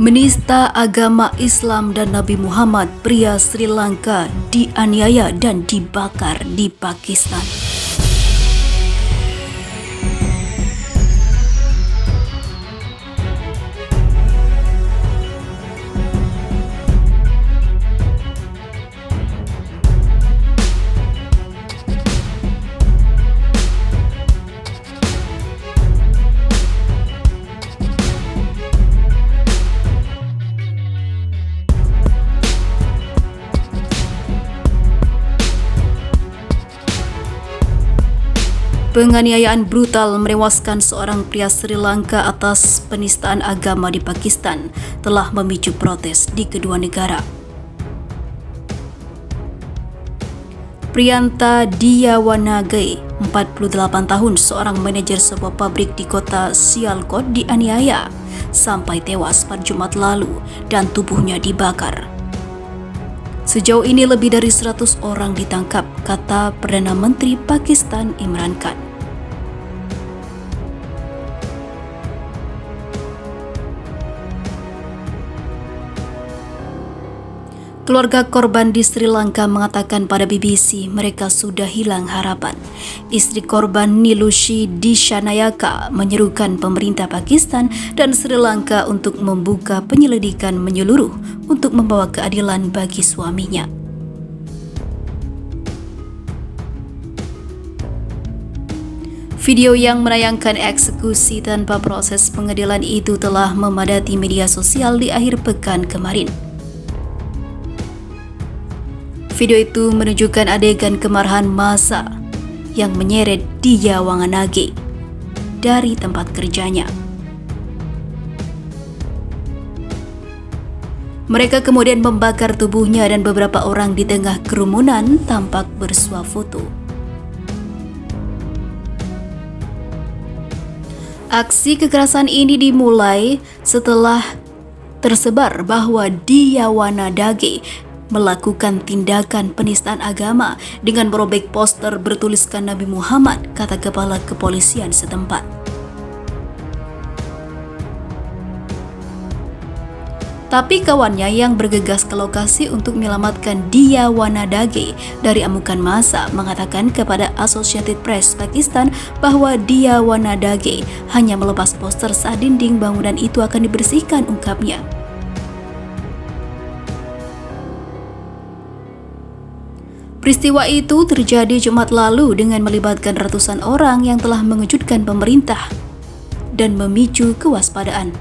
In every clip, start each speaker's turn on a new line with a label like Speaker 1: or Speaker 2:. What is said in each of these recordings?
Speaker 1: Menista agama Islam dan Nabi Muhammad, pria Sri Lanka dianiaya dan dibakar di Pakistan. Penganiayaan brutal menewaskan seorang pria Sri Lanka atas penistaan agama di Pakistan telah memicu protes di kedua negara. Priyanta Diyawanage, 48 tahun, seorang manajer sebuah pabrik di kota Sialkot, dianiaya sampai tewas pada Jumat lalu dan tubuhnya dibakar. Sejauh ini lebih dari 100 orang ditangkap, kata Perdana Menteri Pakistan Imran Khan. Keluarga korban di Sri Lanka mengatakan pada BBC mereka sudah hilang harapan. Istri korban Nilushi Dishanayaka menyerukan pemerintah Pakistan dan Sri Lanka untuk membuka penyelidikan menyeluruh untuk membawa keadilan bagi suaminya. Video yang menayangkan eksekusi tanpa proses pengadilan itu telah memadati media sosial di akhir pekan kemarin. Video itu menunjukkan adegan kemarahan massa yang menyeret Diyawanage dari tempat kerjanya. Mereka kemudian membakar tubuhnya dan beberapa orang di tengah kerumunan tampak bersuah foto. Aksi kekerasan ini dimulai setelah tersebar bahwa Diyawanage melakukan tindakan penistaan agama dengan merobek poster bertuliskan Nabi Muhammad, kata kepala kepolisian setempat. Tapi kawannya yang bergegas ke lokasi untuk menyelamatkan Diyawanage dari amukan massa mengatakan kepada Associated Press Pakistan bahwa Diyawanage hanya melepas poster saat dinding bangunan itu akan dibersihkan, ungkapnya. Peristiwa itu terjadi Jumat lalu dengan melibatkan ratusan orang yang telah mengejutkan pemerintah dan memicu kewaspadaan.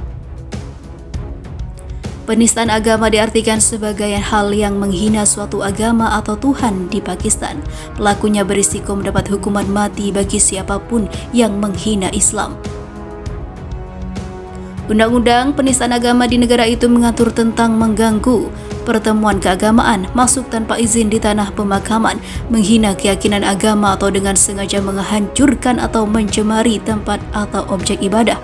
Speaker 1: Penistaan agama diartikan sebagai hal yang menghina suatu agama atau Tuhan di Pakistan. Pelakunya berisiko mendapat hukuman mati bagi siapapun yang menghina Islam. Undang-undang penistaan agama di negara itu mengatur tentang mengganggu pertemuan keagamaan, masuk tanpa izin di tanah pemakaman, menghina keyakinan agama atau dengan sengaja menghancurkan atau mencemari tempat atau objek ibadah.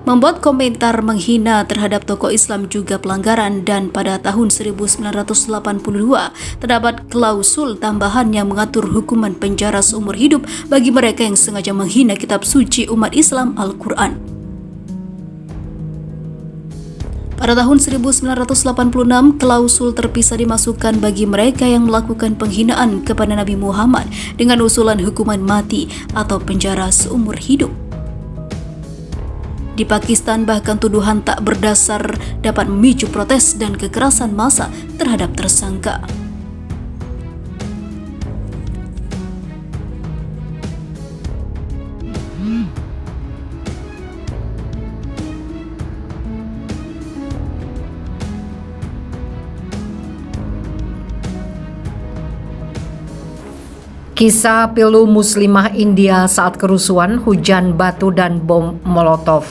Speaker 1: Membuat komentar menghina terhadap tokoh Islam juga pelanggaran, dan pada tahun 1982 terdapat klausul tambahan yang mengatur hukuman penjara seumur hidup bagi mereka yang sengaja menghina kitab suci umat Islam, Al-Quran. Pada tahun 1986, klausul terpisah dimasukkan bagi mereka yang melakukan penghinaan kepada Nabi Muhammad dengan usulan hukuman mati atau penjara seumur hidup. Di Pakistan, bahkan tuduhan tak berdasar dapat memicu protes dan kekerasan massa terhadap tersangka.
Speaker 2: Kisah pilu muslimah India saat kerusuhan, hujan batu dan bom Molotov.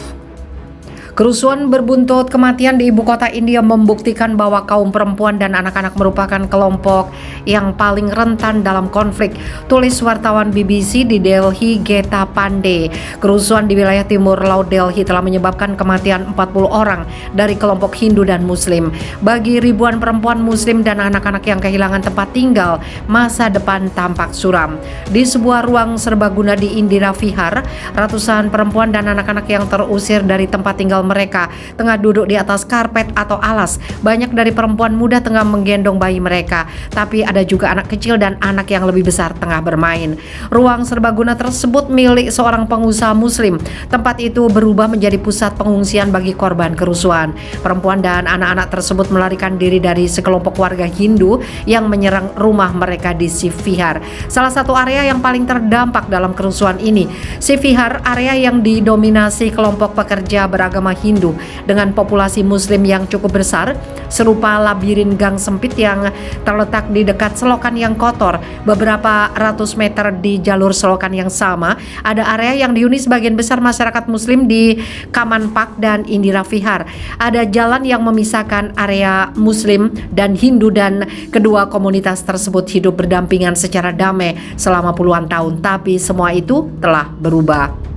Speaker 2: Kerusuhan berbuntut kematian di ibu kota India membuktikan bahwa kaum perempuan dan anak-anak merupakan kelompok yang paling rentan dalam konflik, tulis wartawan BBC di Delhi Geta Pandey. Kerusuhan di wilayah timur laut Delhi telah menyebabkan kematian 40 orang dari kelompok Hindu dan Muslim. Bagi ribuan perempuan Muslim dan anak-anak yang kehilangan tempat tinggal, masa depan tampak suram. Di sebuah ruang serbaguna di Indira Vihar, ratusan perempuan dan anak-anak yang terusir dari tempat tinggal mereka tengah duduk di atas karpet atau alas. Banyak dari perempuan muda tengah menggendong bayi mereka, tapi ada juga anak kecil dan anak yang lebih besar tengah bermain. Ruang serbaguna tersebut milik seorang pengusaha muslim. Tempat itu berubah menjadi pusat pengungsian bagi korban kerusuhan. Perempuan dan anak-anak tersebut melarikan diri dari sekelompok warga Hindu yang menyerang rumah mereka di Sivihar, salah satu area yang paling terdampak dalam kerusuhan ini. Sivihar, area yang didominasi kelompok pekerja beragama Hindu dengan populasi muslim yang cukup besar, serupa labirin gang sempit yang terletak di dekat selokan yang kotor. Beberapa ratus meter di jalur selokan yang sama, ada area yang dihuni sebagian besar masyarakat muslim di Kaman Park dan Indira Vihar. Ada jalan yang memisahkan area muslim dan Hindu, dan kedua komunitas tersebut hidup berdampingan secara damai selama puluhan tahun, tapi semua itu telah berubah.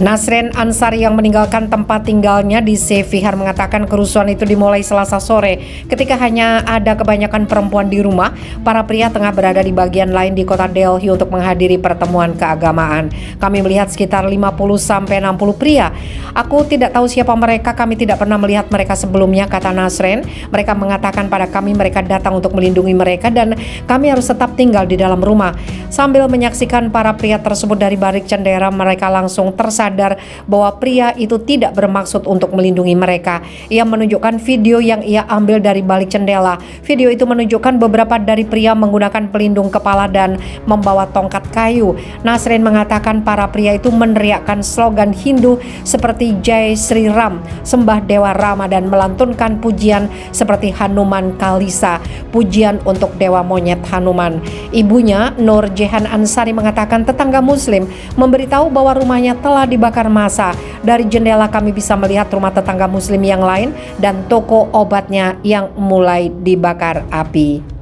Speaker 2: Nasrin Ansari yang meninggalkan tempat tinggalnya di Sivihar mengatakan kerusuhan itu dimulai Selasa sore ketika hanya ada kebanyakan perempuan di rumah. Para pria tengah berada di bagian lain di kota Delhi untuk menghadiri pertemuan keagamaan. Kami melihat sekitar 50-60 pria. Aku tidak tahu siapa mereka, kami tidak pernah melihat mereka sebelumnya, kata Nasrin. Mereka mengatakan pada kami mereka datang untuk melindungi mereka dan kami harus tetap tinggal di dalam rumah. Sambil menyaksikan para pria tersebut dari balik jendela, mereka langsung tersadar bahwa pria itu tidak bermaksud untuk melindungi mereka. Ia menunjukkan video yang ia ambil dari balik jendela. Video itu menunjukkan beberapa dari pria menggunakan pelindung kepala dan membawa tongkat kayu. Nasrin mengatakan para pria itu meneriakkan slogan Hindu seperti Jai Sri Ram, sembah Dewa Rama, dan melantunkan pujian seperti Hanuman Kalisa, pujian untuk Dewa Monyet Hanuman. Ibunya, Nur Jehan Ansari, mengatakan tetangga muslim memberitahu bahwa rumahnya telah dibakar massa. Dari jendela kami bisa melihat rumah tetangga muslim yang lain dan toko obatnya yang mulai dibakar api.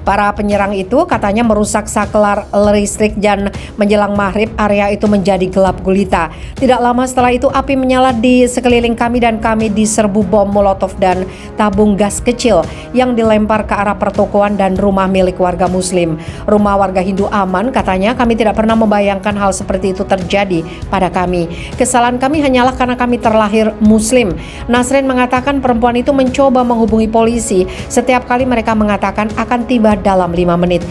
Speaker 2: Para penyerang itu katanya merusak saklar listrik dan menjelang maghrib area itu menjadi gelap gulita. Tidak lama setelah itu api menyala di sekeliling kami dan kami diserbu bom molotov dan tabung gas kecil yang dilempar ke arah pertokoan dan rumah milik warga muslim. Rumah warga Hindu aman, katanya. Kami tidak pernah membayangkan hal seperti itu terjadi pada kami. Kesalahan kami hanyalah karena kami terlahir muslim. Nasrin mengatakan perempuan itu mencoba menghubungi polisi. Setiap kali mereka mengatakan akan tiba dalam 5 menit.